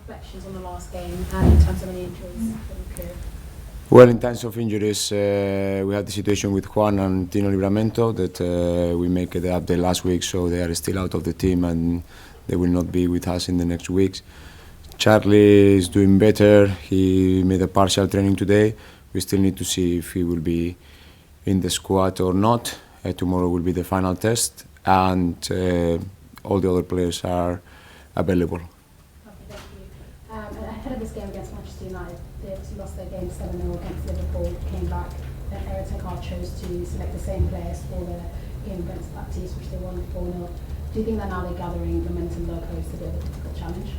reflections on the last game and in terms of any injuries that occurred? Well, in terms of injuries, we had the situation with Juan and Tino Livramento that we make the update last week, so they are still out of the team and they will not be with us in the next weeks. Charlie is doing better. He made a partial training today. We still need to see if he will be in the squad or not. Tomorrow will be the final test, and all the other players are available. Okay, thank you. And ahead of this game against Manchester United, they obviously lost their game 7-0 against Liverpool, came back, and Eric Ten Hag chose to select the same players for the game against Baptiste, which they won 4-0. Do you think that now they're gathering momentum locally is a bit of a difficult challenge?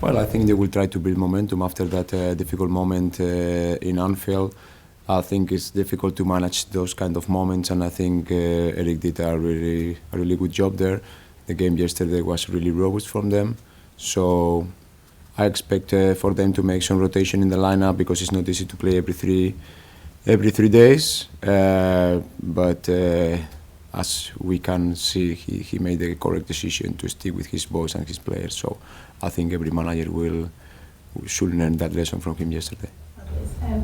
Well, I think they will try to build momentum after that difficult moment in Anfield. I think it's difficult to manage those kind of moments, and I think Eric did a really good job there. The game yesterday was really robust from them, so I expect for them to make some rotation in the lineup because it's not easy to play every three days. But as we can see, he made the correct decision to stick with his boys and his players. So I think every manager should learn that lesson from him yesterday.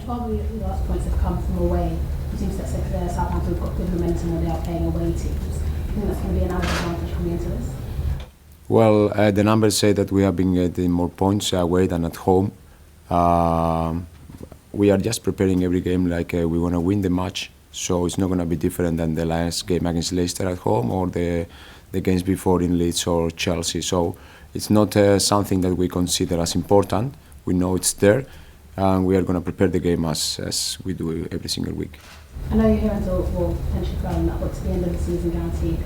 12 of the last points have come from away. It seems that Southampton have got good momentum when they are playing away teams. Do you think that's going to be an added advantage coming into this? Well, the numbers say that we have been getting more points away than at home. We are just preparing every game like we want to win the match, so it's not going to be different than the last game against Leicester at home or the games before in Leeds or Chelsea. So it's not something that we consider as important. We know it's there, and we are going to prepare the game as we do every single week. I know you're here until, well, potentially going upward to the end of the season guaranteed.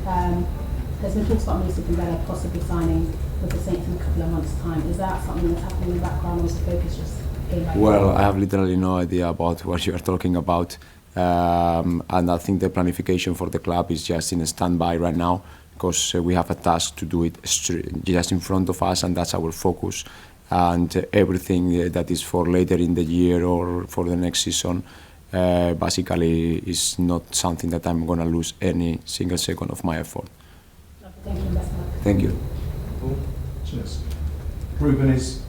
There's been talks about Musa Dembele possibly signing with the Saints in a couple of months' time. Is that something that's happening in the background, or is the focus just game by game? Well, I have literally no idea about what you are talking about, and I think the planification for the club is just in a standby right now because we have a task to do it just in front of us, and that's our focus. And everything that is for later in the year or for the next season basically is not something that I'm going to lose any single second of my effort. Thank you, best of luck. Thank you. Cheers. Rubén, has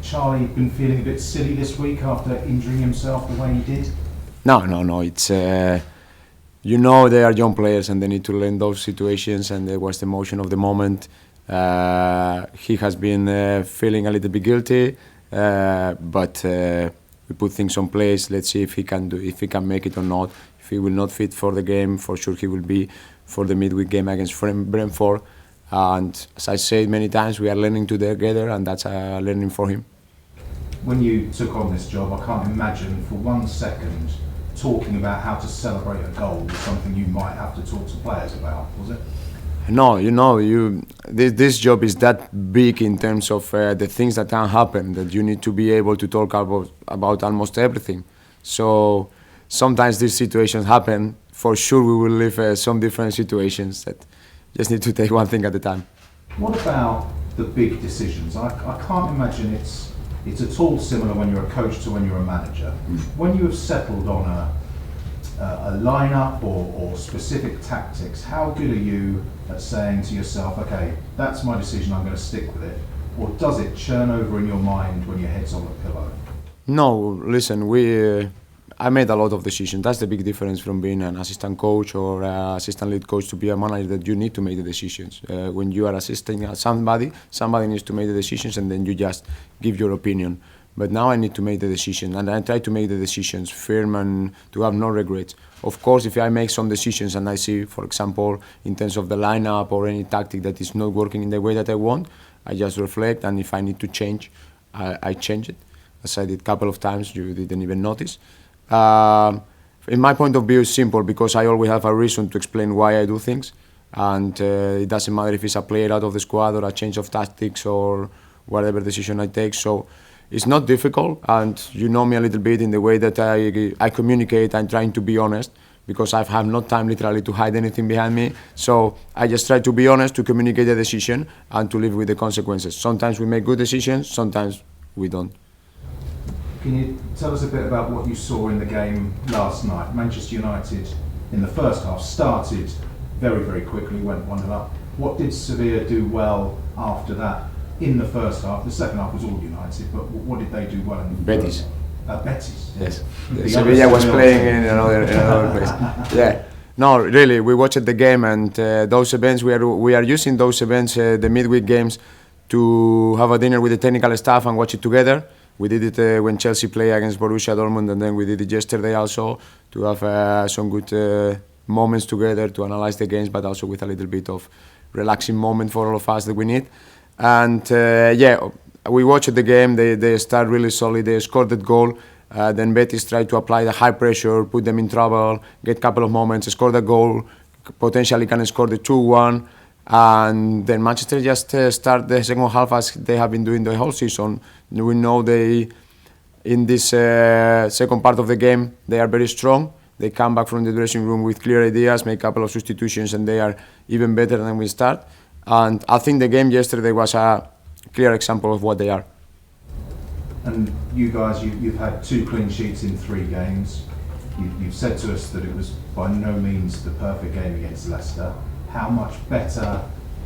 Charlie been feeling a bit silly this week after injuring himself the way he did? No. It's you know, they are young players and they need to learn those situations, and there was the emotion of the moment. He has been feeling a little bit guilty, but we put things on place. Let's see if he can make it or not. If he will not fit for the game, for sure he will be for the midweek game against Brentford. And as I said many times, we are learning together, and that's a learning for him. When you took on this job, I can't imagine for 1 second talking about how to celebrate a goal was something you might have to talk to players about, was it? No, this job is that big in terms of the things that can happen, that you need to be able to talk about almost everything. So sometimes these situations happen. For sure we will live some different situations that just need to take one thing at a time. What about the big decisions? I can't imagine it's at all similar when you're a coach to when you're a manager. When you have settled on a lineup or specific tactics, how good are you at saying to yourself, okay, that's my decision, I'm going to stick with it? Or does it churn over in your mind when your head's on the pillow? No, listen, I made a lot of decisions. That's the big difference from being an assistant coach or assistant lead coach to be a manager, that you need to make the decisions. When you are assisting somebody needs to make the decisions, and then you just give your opinion. But now I need to make the decision, and I try to make the decisions firm and to have no regrets. Of course, if I make some decisions and I see, for example, in terms of the lineup or any tactic that is not working in the way that I want, I just reflect, and if I need to change, I change it. As I did a couple of times, you didn't even notice. In my point of view, it's simple because I always have a reason to explain why I do things, and it doesn't matter if it's a player out of the squad or a change of tactics or whatever decision I take. So it's not difficult, and you know me a little bit in the way that I communicate. I'm trying to be honest because I have no time literally to hide anything behind me. So I just try to be honest, to communicate the decision and to live with the consequences. Sometimes we make good decisions, sometimes we don't. Can you tell us a bit about what you saw in the game last night? Manchester United in the first half started very, very quickly, went 1-0 up. What did Sevilla do well after that? in the first half. The second half was all United, but what did they do well in the Betis. Betis. Yes. The Sevilla other was Seville playing team. in another place. Yeah. No, really, we watched the game, and those events we are using those events, the midweek games, to have a dinner with the technical staff and watch it together. We did it when Chelsea played against Borussia Dortmund, and then we did it yesterday also to have some good moments together to analyze the games, but also with a little bit of relaxing moment for all of us that we need. And yeah, we watched the game. They start really solid. They scored that goal. Then Betis tried to apply the high pressure, put them in trouble, get a couple of moments, score the goal, potentially can score the 2-1. And then Manchester just start the second half as they have been doing the whole season. We know they, in this second part of the game, they are very strong. They come back from the dressing room with clear ideas, make a couple of substitutions, and they are even better than we start. And I think the game yesterday was a clear example of what they are. And you guys, you've had 2 clean sheets in 3 games. You've said to us that it was by no means the perfect game against Leicester. How much better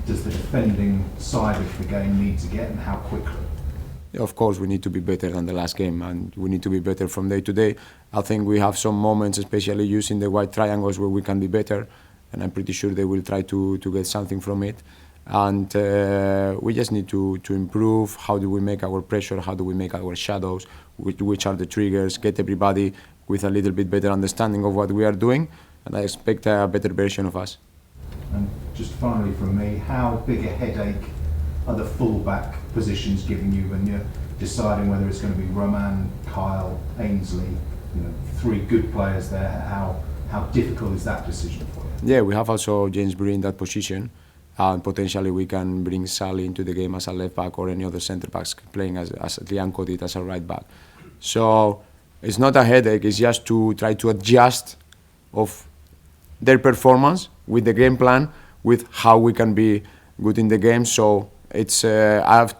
does the defending side of the game need to get, and how quickly? Of course, we need to be better than the last game, and we need to be better from day to day. I think we have some moments, especially using the white triangles, where we can be better, and I'm pretty sure they will try to get something from it. And we just need to improve. How do we make our pressure? How do we make our shadows? Which are the triggers? Get everybody with a little bit better understanding of what we are doing, and I expect a better version of us. And just finally from me, how big a headache are the full-back positions giving you when you're deciding whether it's going to be Roman, Kyle, Ainsley, 3 good players there? How difficult is that decision for you? Yeah, we have also James Breen in that position. And potentially we can bring Sally into the game as a left back, or any other centre backs playing as Lianco did as a right back. So it's not a headache, it's just to try to adjust of their performance with the game plan, with how we can be good in the game. So it's I have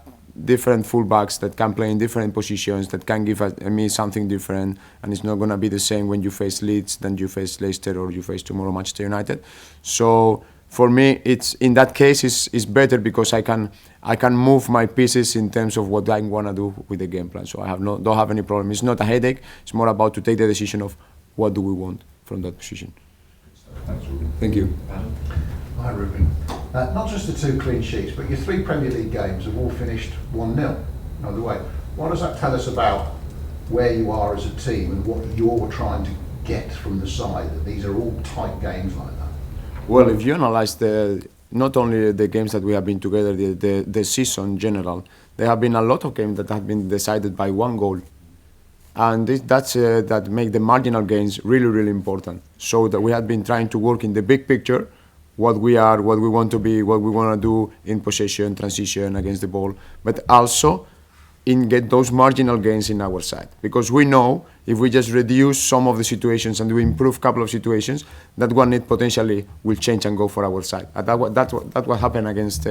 different fullbacks that can play in different positions, that can give me something different, and it's not going to be the same when you face Leeds than you face Leicester or you face tomorrow Manchester United. So for me, it's in that case it's better because I can move my pieces in terms of what I want to do with the game plan. So I don't have any problem. It's not a headache. It's more about to take the decision of what do we want from that position. Thanks, Rubén. Thank you. Hi, Rubén. Not just the 2 clean sheets, but your 3 Premier League games have all finished 1-0. By the way, what does that tell us about where you are as a team and what you're trying to get from the side? That these are all tight games like that. Well, if you analyze not only the games that we have been together, the season in general, there have been a lot of games that have been decided by 1 goal. And that make the marginal gains really, really important. So that we have been trying to work in the big picture, what we are, what we want to be, what we want to do in possession, transition, against the ball, but also in get those marginal gains in our side. Because we know if we just reduce some of the situations and we improve a couple of situations, that one it potentially will change and go for our side. And that's what happened against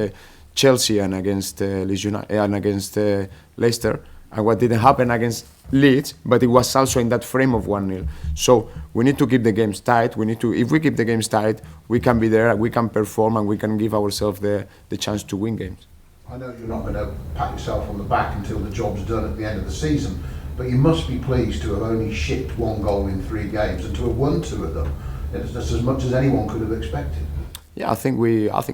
Chelsea and against Leeds United and against Leicester, and what didn't happen against Leeds, but it was also in that frame of 1-0. So we need to keep the games tight. If we keep the games tight, we can be there, we can perform, and we can give ourselves the chance to win games. I know you're not going to pat yourself on the back until the job's done at the end of the season, but you must be pleased to have only shipped 1 goal in 3 games and to have won 2 of them. It's just as much as anyone could have expected. Yeah, I think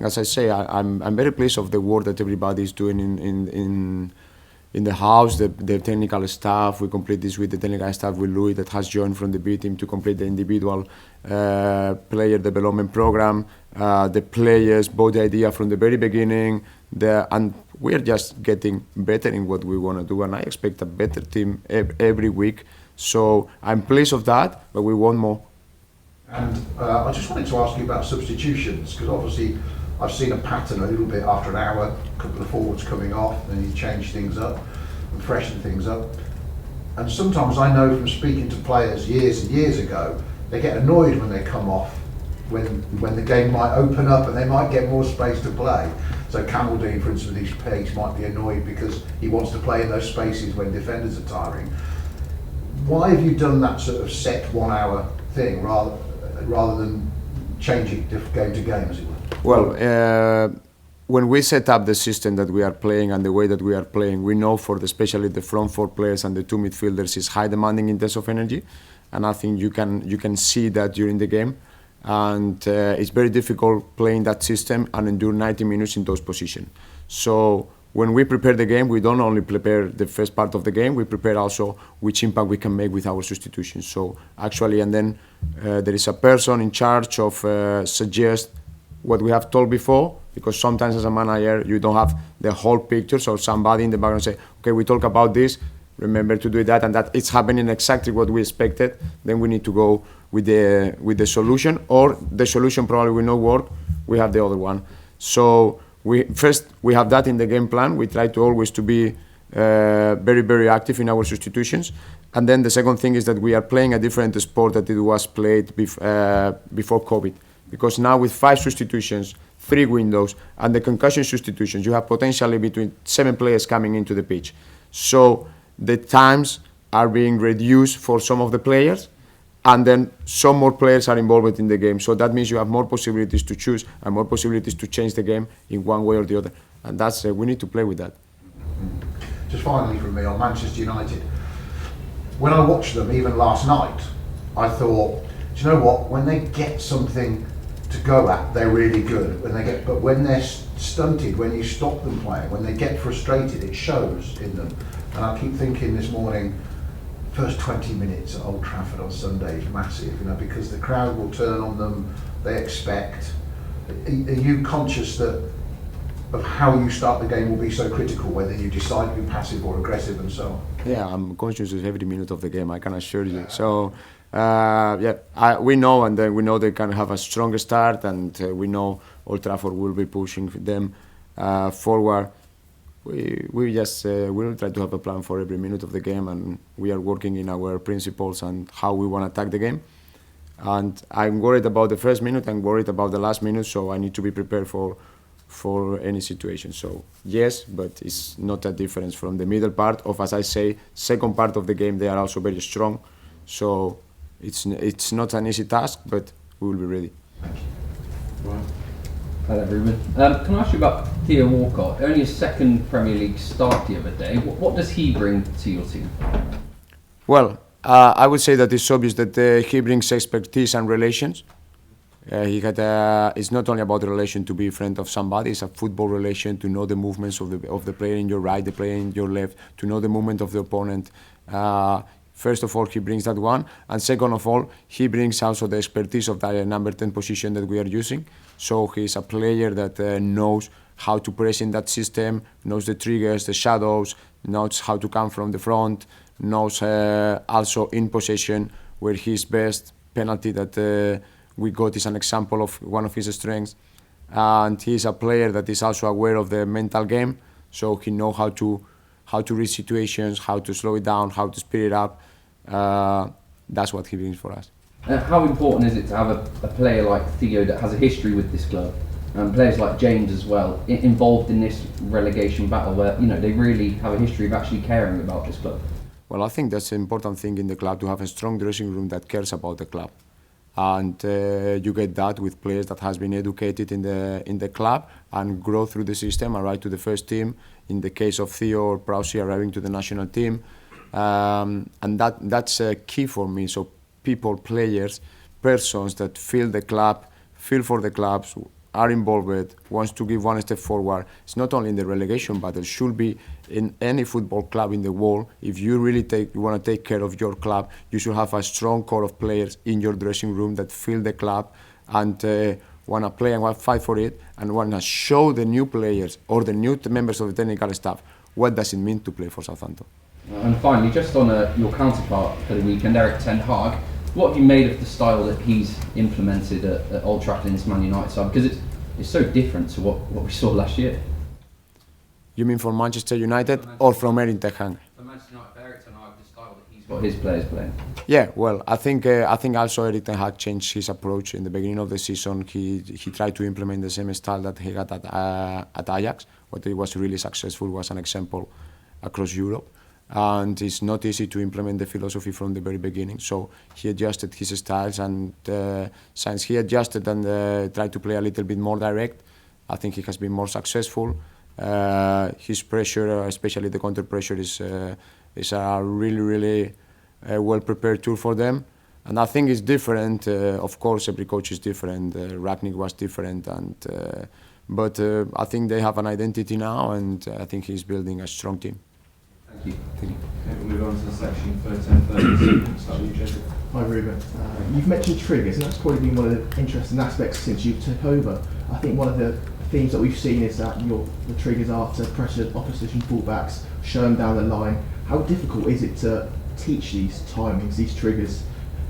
as I say, I'm very pleased of the work that everybody is doing in the house, the technical staff. We complete this with the technical staff with Louis that has joined from the B team to complete the individual player development program. The players bought the idea from the very beginning, and we're just getting better in what we want to do, and I expect a better team every week. So I'm pleased of that, but we want more. And I just wanted to ask you about substitutions, because obviously I've seen a pattern a little bit after an hour, a couple of forwards coming off, then you change things up and freshen things up. And sometimes I know from speaking to players years and years ago, they get annoyed when they come off, when the game might open up and they might get more space to play. So Camaldine, for instance, with his pace, might be annoyed because he wants to play in those spaces when defenders are tiring. Why have you done that sort of set 1 hour thing rather than changing game to game, as it were? Well, when we set up the system that we are playing and the way that we are playing, we know for especially the front four players and the two midfielders is high demanding in terms of energy, and I think you can see that during the game, and it's very difficult playing that system and endure 90 minutes in those positions. So when we prepare the game, we don't only prepare the first part of the game, we prepare also which impact we can make with our substitutions. So actually, and then there is a person in charge of suggest what we have told before, because sometimes as a manager you don't have the whole picture, so somebody in the background say, okay, we talk about this, remember to do that, and that it's happening exactly what we expected, then we need to go with the solution, or the solution probably will not work, we have the other one. So we have that in the game plan. We try to always to be very, very active in our substitutions. And then the second thing is that we are playing a different sport that it was played before COVID. Because now with 5 substitutions, 3 windows, and the concussion substitutions, you have potentially between 7 players coming into the pitch. So the times are being reduced for some of the players, and then some more players are involved in the game. So that means you have more possibilities to choose and more possibilities to change the game in one way or the other. And that's we need to play with that. Just finally from me on Manchester United, when I watched them, even last night, I thought, do you know what? When they get something to go at, they're really good. But when they're stunted, when you stop them playing, when they get frustrated, it shows in them. And I keep thinking this morning, first 20 minutes at Old Trafford on Sunday is massive, because the crowd will turn on them. They expect. Are you conscious that of how you start the game will be so critical, whether you decide to be passive or aggressive and so on? Yeah, I'm conscious of every minute of the game, I can assure you. So we know, and we know they can have a stronger start, and we know Old Trafford will be pushing them forward. We will try to have a plan for every minute of the game, and we are working in our principles and how we want to attack the game. And I'm worried about the first minute, I'm worried about the last minute, so I need to be prepared for any situation. So yes, but it's not a difference from the middle part of, as I say, second part of the game. They are also very strong, so it's not an easy task, but we will be ready. Thank you. Right. Hello, Rubén. Can I ask you about Theo Walcott? Only his second Premier League start the other day. What does he bring to your team? Well, I would say that it's obvious that he brings expertise and relations. It's not only about the relation to be a friend of somebody, it's a football relation, to know the movements of the player in your right, the player in your left, to know the movement of the opponent. First of all, he brings that one, and second of all, he brings also the expertise of that number 10 position that we are using. So he's a player that knows how to press in that system, knows the triggers, the shadows, knows how to come from the front, knows also in possession where his best penalty that we got is an example of one of his strengths. And he's a player that is also aware of the mental game, so he knows how to read situations, how to slow it down, how to speed it up. That's what he brings for us. How important is it to have a player like Theo that has a history with this club, and players like James as well, involved in this relegation battle where they really have a history of actually caring about this club? Well, I think that's an important thing in the club, to have a strong dressing room that cares about the club. And you get that with players that has been educated in the club and grow through the system, arrive to the first team. In the case of Theo or Prowsey, arriving to the national team, and that's key for me. So people, players, persons that feel the club, feel for the clubs, are involved with, wants to give one step forward. It's not only in the relegation battle, it should be in any football club in the world. If you really want to take care of your club, you should have a strong core of players in your dressing room that feel the club and want to play and want to fight for it, and want to show the new players or the new members of the technical staff what does it mean to play for Southampton. And finally, just on your counterpart for the weekend, Erik ten Hag, what have you made of the style that he's implemented at Old Trafford in this Man United side? Because it's so different to what we saw last year. You mean for Manchester United or from Erik ten Hag? For Manchester United, Erik ten Hag, the style that he's got his players playing. Yeah, well, I think also Erik ten Hag changed his approach in the beginning of the season. He tried to implement the same style that he got at Ajax. What he was really successful was an example across Europe. And it's not easy to implement the philosophy from the very beginning. So he adjusted his styles, and since he adjusted and tried to play a little bit more direct, I think he has been more successful. His pressure, especially the counter pressure, is a really well prepared tool for them. And I think it's different. Of course, every coach is different. Ragnick was different, but I think they have an identity now, and I think he's building a strong team. Thank you. Thank you. Okay, we'll move on to the section for 10:30. Start with you, Jacob. Hi Rubén. You've mentioned triggers, and that's probably been one of the interesting aspects since you took over. I think one of the themes that we've seen is that the triggers are to pressure opposition fullbacks, show them down the line. How difficult is it to teach these timings, these triggers,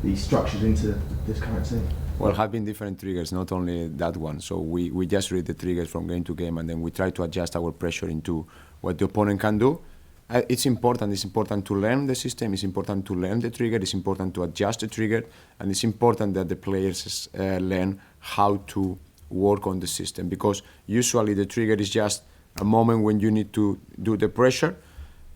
these structures into this current team? Well, have been different triggers, not only that one. So we just read the triggers from game to game, and then we try to adjust our pressure into what the opponent can do. It's important to learn the system, it's important to learn the trigger, it's important to adjust the trigger, and it's important that the players learn how to work on the system, because usually the trigger is just a moment when you need to do the pressure,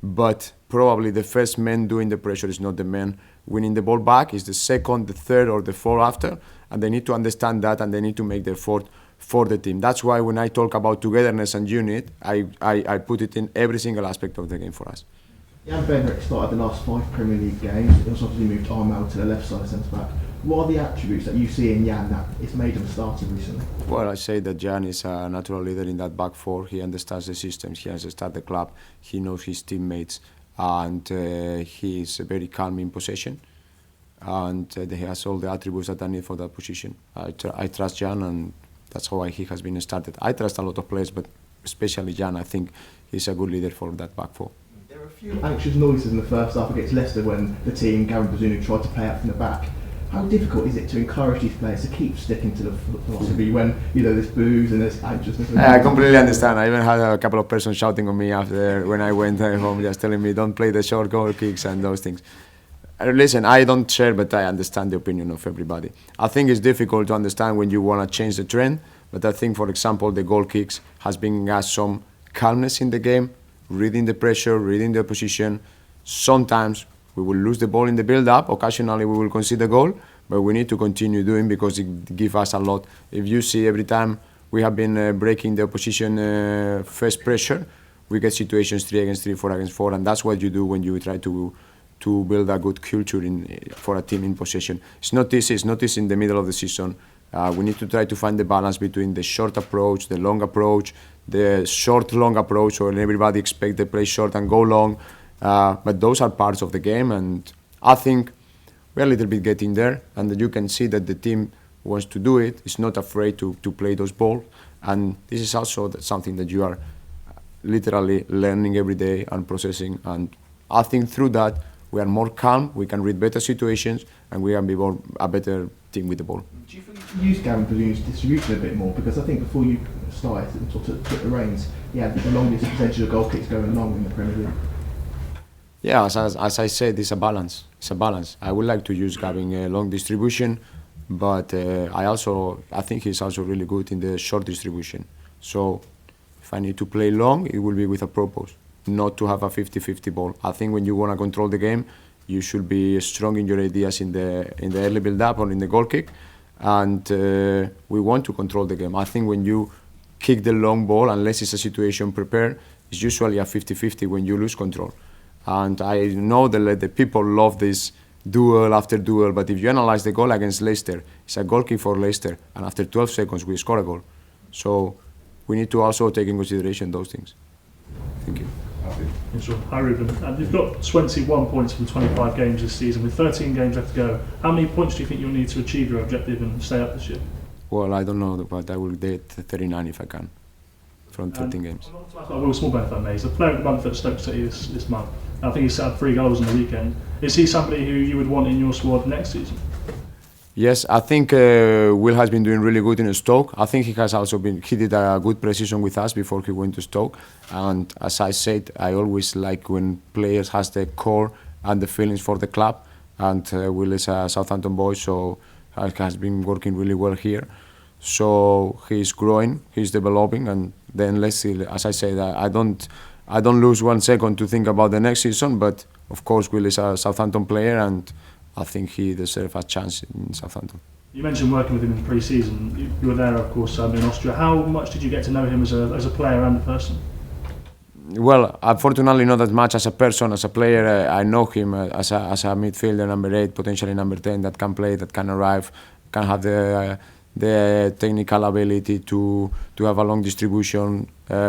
but probably the first man doing the pressure is not the man winning the ball back, it's the second, the third or the fourth after, and they need to understand that, and they need to make the effort for the team. That's why when I talk about togetherness and unit, I put it in every single aspect of the game for us. Jan Benrick started the last 5 Premier League games. He also obviously moved Armel to the left side centre-back. What are the attributes that you see in Jan that it's made him starter recently? Well, I say that Jan is a natural leader in that back four. He understands the systems, he understands the club, he knows his teammates, and he is very calm in possession. And he has all the attributes that I need for that position. I trust Jan, and that's why he has been started. I trust a lot of players, but especially Jan. I think he's a good leader for that back four. There were a few anxious noises in the first half against Leicester when the team, Gavin Bazunu, tried to play out from the back. How difficult is it to encourage these players to keep sticking to the philosophy when there's boos and there's anxiousness? I completely understand. I even had a couple of persons shouting on me after when I went home, just telling me don't play the short goal kicks and those things. Listen, I don't share, but I understand the opinion of everybody. I think it's difficult to understand when you want to change the trend, but I think, for example, the goal kicks has been us some calmness in the game, reading the pressure, reading the position. Sometimes we will lose the ball in the build-up. Occasionally we will concede a goal, but we need to continue doing because it gives us a lot. If you see, every time we have been breaking the opposition first pressure, we get situations 3 against 3, 4 against 4, and that's what you do when you try to build a good culture for a team in possession. It's not easy. It's not easy in the middle of the season. We need to try to find the balance between the short approach, the long approach, the short-long approach, where everybody expects to play short and go long. But those are parts of the game, and I think we're a little bit getting there, and you can see that the team wants to do it. It's not afraid to play those balls, and this is also something that you are literally learning every day and processing, and I think through that we are more calm, we can read better situations, and we can be a better team with the ball. Do you think you use Gavin Bazunu's distribution a bit more? Because I think before you started and sort of took the reins, he had the longest percentage of goal kicks going long in the Premier League. Yeah, as I said, it's a balance. It's a balance. I would like to use Gavin long distribution, but I think he's also really good in the short distribution. So if I need to play long, it will be with a purpose, not to have a 50-50 ball. I think when you want to control the game, you should be strong in your ideas in the early build-up or in the goal kick, and we want to control the game. I think when you kick the long ball, unless it's a situation prepared, it's usually a 50-50 when you lose control. And I know that the people love this duel after duel, but if you analyze the goal against Leicester, it's a goal kick for Leicester, and after 12 seconds we score a goal. So we need to also take in consideration those things. Thank you. Yeah, sure. Hi Rubén. You've got 21 points from 25 games this season with 13 games left to go. How many points do you think you'll need to achieve your objective and stay up this year? Well, I don't know, but I will get 39 if I can from 13 games. I want to ask about Will Smallbone, if I may. He's the player of the month at Stoke City this month. I think he set up 3 goals on the weekend. Is he somebody who you would want in your squad next season? Yes, I think Will has been doing really good in Stoke. I think he did a good pre-season with us before he went to Stoke. And as I said, I always like when players has the core and the feelings for the club. And Will is a Southampton boy, so he has been working really well here. So he's growing, he's developing, and then let's see. As I said, I don't lose 1 second to think about the next season. But of course, Will is a Southampton player, and I think he deserves a chance in Southampton. You mentioned working with him in pre-season. You were there, of course, in Austria. How much did you get to know him as a player and a person? Well, unfortunately not as much as a person, as a player. I know him as a midfielder, number 8, potentially number 10, that can play, that can arrive, can have the technical ability to have a long distribution,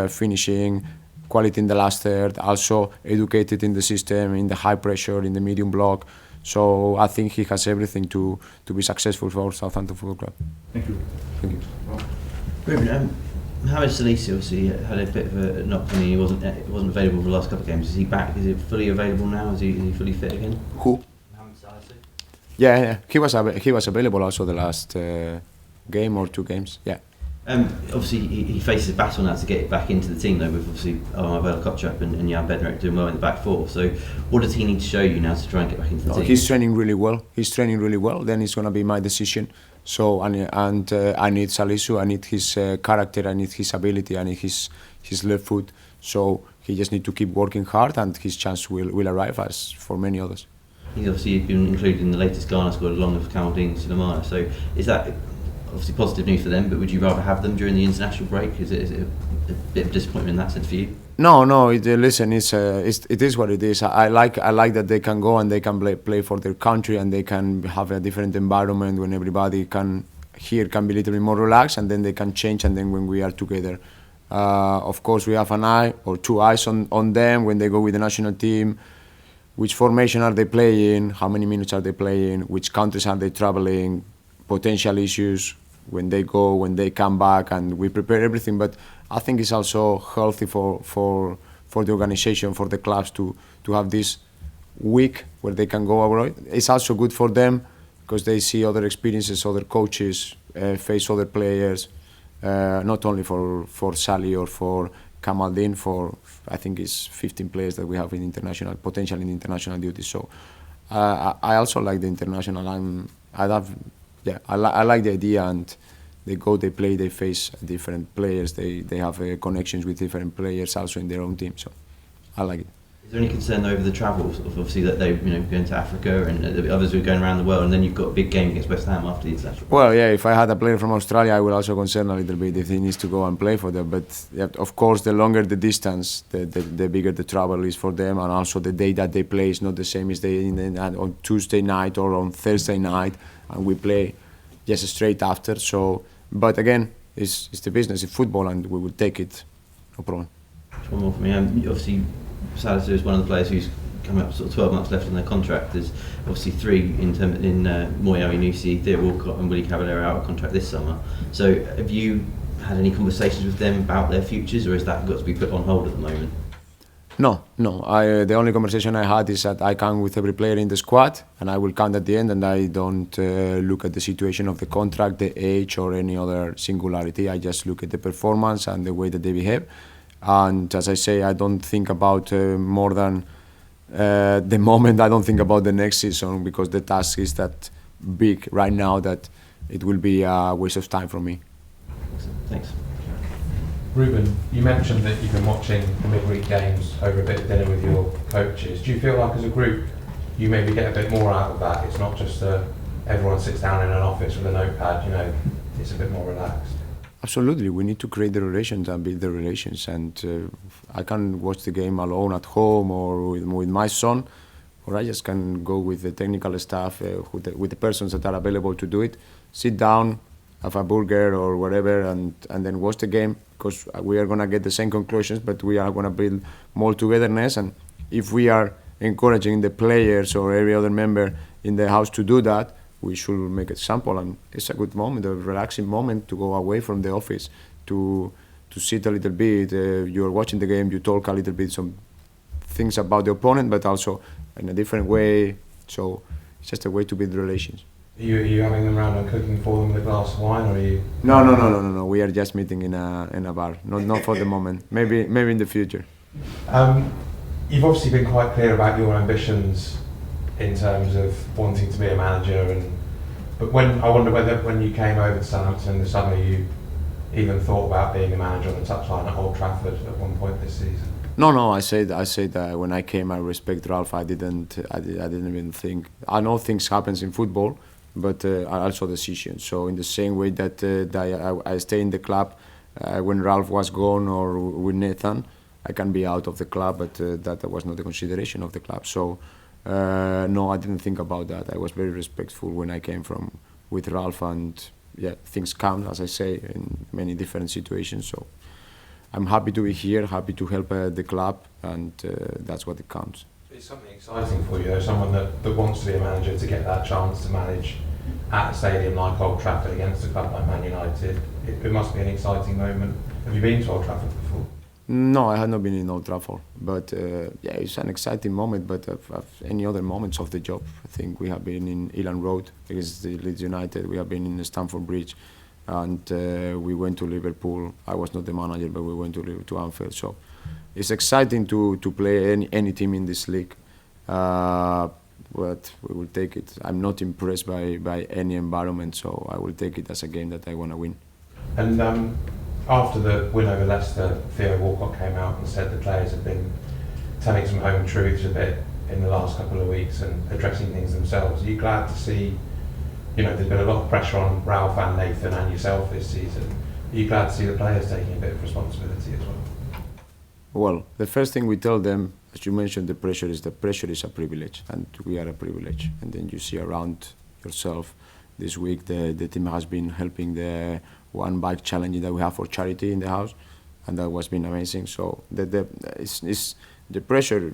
finishing, quality in the last third, also educated in the system, in the high pressure, in the medium block. So I think he has everything to be successful for Southampton Football Club. Thank you. Thank you. Rubén, Mohamed Sellés obviously had a bit of a knock when he wasn't available for the last couple of games. Is he back? Is he fully available now? Is he fully fit again? Who? Mohamed Sellés. Yeah, he was available also the last game or 2 games. Yeah. Obviously, he faces a battle now to get back into the team, though, with obviously Abel Kotchap and Jan Bednarek doing well in the back 4. So, what does he need to show you now to try and get back into the team? He's training really well. Then it's gonna be my decision. So I need Salisu. I need his character. I need his ability. I need his left foot. So he just need to keep working hard, and his chance will arrive, as for many others. He's obviously been included in the latest Ghana squad along with Kamaldeen Sulemana. So is that obviously positive news for them? But would you rather have them during the international break? Is it a bit of disappointment in that sense for you? No. Listen, it is what it is. I like that they can go and they can play for their country, and they can have a different environment when everybody can be a little bit more relaxed, and then they can change. And then when we are together, of course, we have an eye or 2 eyes on them when they go with the national team. Which formation are they playing? How many minutes are they playing? Which countries are they traveling? Potential issues when they go, when they come back, and we prepare everything. But I think it's also healthy for the organization, for the clubs to have this week where they can go abroad. It's also good for them because they see other experiences, other coaches, face other players, not only for Sally or for Kamaldeen, for I think it's 15 players that we have in international, potential in international duties. So I also like the international. I like the idea, and they go, they play, they face different players. They have connections with different players also in their own team. So I like it. Is there any concern over the travels? Obviously, that they going to Africa and the others who are going around the world, and then you've got a big game against West Ham after the international. Well, yeah, if I had a player from Australia, I would also concern a little bit if he needs to go and play for them. But yeah, of course, the longer the distance, the bigger the travel is for them, and also the day that they play is not the same as they on Tuesday night or on Thursday night, and we play just straight after. So, but again, it's the business, it's football, and we will take it, no problem. One more for me. Obviously, Sellés is one of the players who's coming up sort of 12 months left on their contract. There's obviously 3 in Moyo Inusi, Theo Walcott and Willie Caballero out of contract this summer. So have you had any conversations with them about their futures, or has that got to be put on hold at the moment? No. The only conversation I had is that I count with every player in the squad, and I will count at the end, and I don't look at the situation of the contract, the age, or any other singularity. I just look at the performance and the way that they behave. And as I say, I don't think about more than the moment. I don't think about the next season, because the task is that big right now that it will be a waste of time for me. Thanks. Rubén, you mentioned that you've been watching the midweek games over a bit of dinner with your coaches. Do you feel like as a group you maybe get a bit more out of that? It's not just everyone sits down in an office with a notepad, it's a bit more relaxed. Absolutely, we need to create the relations and build the relations. And I can watch the game alone at home or with my son, or I just can go with the technical staff, with the persons that are available to do it, sit down, have a burger or whatever, and then watch the game, because we are going to get the same conclusions, but we are going to build more togetherness. And if we are encouraging the players or every other member in the house to do that, we should make a sample, and it's a good moment, a relaxing moment to go away from the office, to sit a little bit. You're watching the game, you talk a little bit, some things about the opponent, but also in a different way. So it's just a way to build relations. Are you having them round and cooking for them with a glass of wine, or are you? No. We are just meeting in a bar. Not for the moment. Maybe in the future. You've obviously been quite clear about your ambitions in terms of wanting to be a manager, but I wonder whether when you came over to Southampton in the summer you even thought about being a manager on the touchline at Old Trafford at one point this season. No. I said that when I came, I respect Ralph. I didn't even think. I know things happens in football, but also decisions. So in the same way that, I stay in the club when Ralph was gone or with Nathan, I can be out of the club, but that was not the consideration of the club. So no, I didn't think about that. I was very respectful when I came from with Ralph, and yeah, things come, as I say, in many different situations. So I'm happy to be here, happy to help the club, and that's what it counts. It's something exciting for you, though, someone that wants to be a manager, to get that chance to manage at a stadium like Old Trafford against a club like Man United. It must be an exciting moment. Have you been to Old Trafford before? No, I had not been in Old Trafford, but yeah, it's an exciting moment. But of any other moments of the job, I think we have been in Elan Road against the Leeds United. We have been in Stamford Bridge, and we went to Liverpool. I was not the manager, but we went to Anfield. So it's exciting to play any team in this league, but we will take it. I'm not impressed by any environment, so I will take it as a game that I want to win. And after the win over Leicester, Theo Walcott came out and said the players have been telling some home truths a bit in the last couple of weeks and addressing things themselves. Are you glad to see, there's been a lot of pressure on Ralph and Nathan and yourself this season. Are you glad to see the players taking a bit of responsibility as well? Well, the first thing we tell them, as you mentioned, the pressure is a privilege, and we are a privilege. And then you see around yourself this week, the team has been helping the one bike challenge that we have for charity in the house, and that was been amazing. So the pressure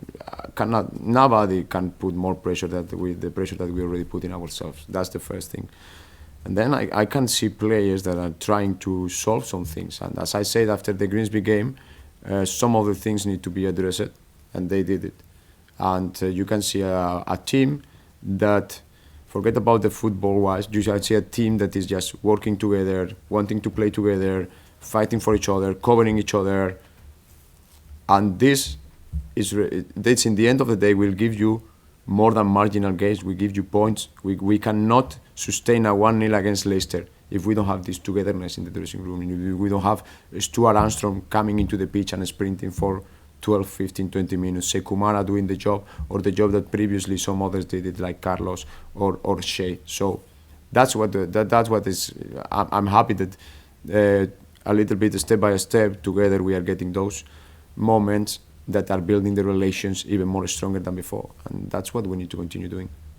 nobody can put more pressure than the pressure that we already put in ourselves. That's the first thing. And then I can see players that are trying to solve some things. And as I said after the Grimsby game, some of the things need to be addressed, and they did it. And you can see a team that, forget about the football-wise, you can see a team that is just working together, wanting to play together, fighting for each other, covering each other. And this in the end of the day will give you more than marginal gains. We give you points. We cannot sustain a 1-0 against Leicester if we don't have this togetherness in the dressing room. If we don't have Stuart Armstrong coming into the pitch and sprinting for 12, 15, 20 minutes, Sekumara doing the job, or the job that previously some others did it, like Carlos or Shea. So that's what is. I'm happy that a little bit step by step together we are getting those moments that are building the relations even more stronger than before, and that's what we need to continue doing.